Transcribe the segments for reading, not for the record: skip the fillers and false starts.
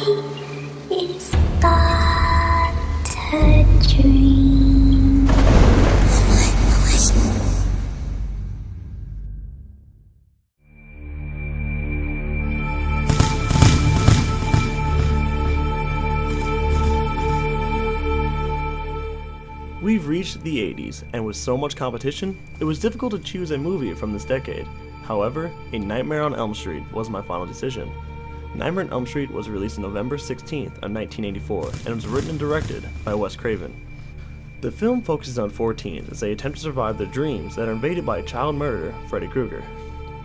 It's but a dream. We've reached the 80s, and with so much competition, it was difficult to choose a movie from this decade. However, A Nightmare on Elm Street was my final decision. Nightmare on Elm Street was released on November 16th of 1984, and was written and directed by Wes Craven. The film focuses on 4 teens as they attempt to survive their dreams that are invaded by a child murderer, Freddy Krueger.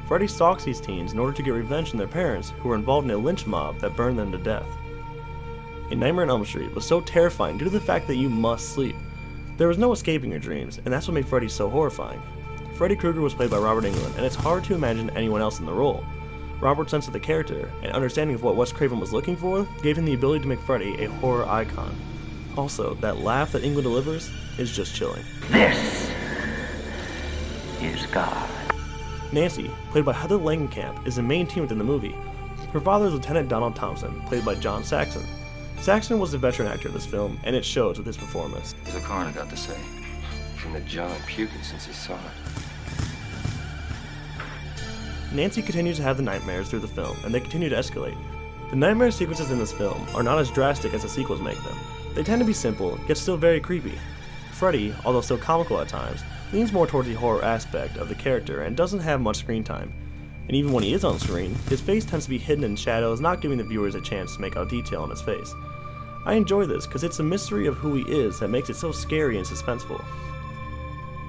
Freddy stalks these teens in order to get revenge on their parents who were involved in a lynch mob that burned them to death. A Nightmare on Elm Street was so terrifying due to the fact that you must sleep. There was no escaping your dreams, and that's what made Freddy so horrifying. Freddy Krueger was played by Robert Englund, and it's hard to imagine anyone else in the role. Robert's sense of the character and understanding of what Wes Craven was looking for gave him the ability to make Freddy a horror icon. Also, that laugh that Englund delivers is just chilling. This is God. Nancy, played by Heather Langenkamp, is the main teen within the movie. Her father is Lieutenant Donald Thompson, played by John Saxon. Saxon was the veteran actor of this film, and it shows with his performance. What's the coroner got to say? From the John puking since he saw it. Nancy continues to have the nightmares through the film, and they continue to escalate. The nightmare sequences in this film are not as drastic as the sequels make them. They tend to be simple, yet still very creepy. Freddy, although still comical at times, leans more towards the horror aspect of the character and doesn't have much screen time. And even when he is on screen, his face tends to be hidden in shadows, not giving the viewers a chance to make out detail on his face. I enjoy this because it's the mystery of who he is that makes it so scary and suspenseful.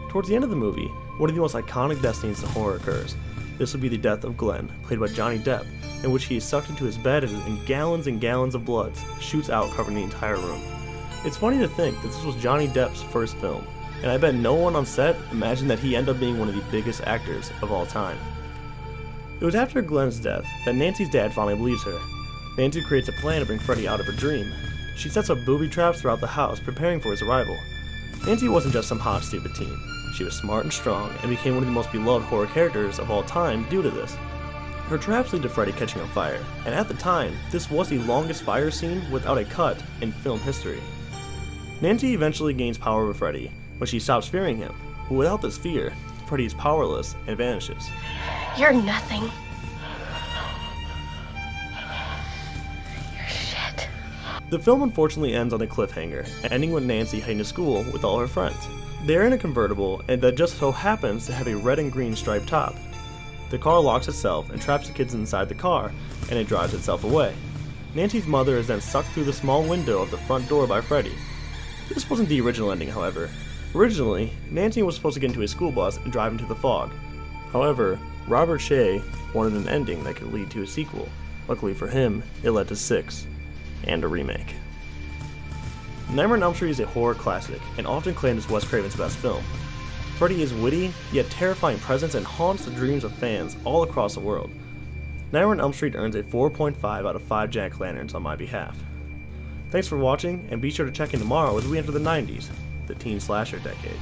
Towards the end of the movie, one of the most iconic death scenes in horror occurs. This would be the death of Glenn, played by Johnny Depp, in which he is sucked into his bed and gallons of blood shoots out covering the entire room. It's funny to think that this was Johnny Depp's first film, and I bet no one on set imagined that he ended up being one of the biggest actors of all time. It was after Glenn's death that Nancy's dad finally believes her. Nancy creates a plan to bring Freddy out of her dream. She sets up booby traps throughout the house, preparing for his arrival. Nancy wasn't just some hot, stupid teen. She was smart and strong, and became one of the most beloved horror characters of all time due to this. Her traps lead to Freddy catching on fire, and at the time, this was the longest fire scene without a cut in film history. Nancy eventually gains power over Freddy when she stops fearing him, but without this fear, Freddy is powerless and vanishes. You're nothing. You're shit. The film unfortunately ends on a cliffhanger, ending with Nancy heading to school with all her friends. They are in a convertible and that just so happens to have a red and green striped top. The car locks itself and traps the kids inside the car, and it drives itself away. Nancy's mother is then sucked through the small window of the front door by Freddy. This wasn't the original ending, however. Originally, Nancy was supposed to get into a school bus and drive into the fog. However, Robert Shea wanted an ending that could lead to a sequel. Luckily for him, it led to 6, and a remake. Nightmare on Elm Street is a horror classic, and often claimed as Wes Craven's best film. Freddy is witty, yet terrifying presence and haunts the dreams of fans all across the world. Nightmare on Elm Street earns a 4.5 out of 5 jack-o'-lanterns on my behalf. Thanks for watching, and be sure to check in tomorrow as we enter the 90s, the teen slasher decade.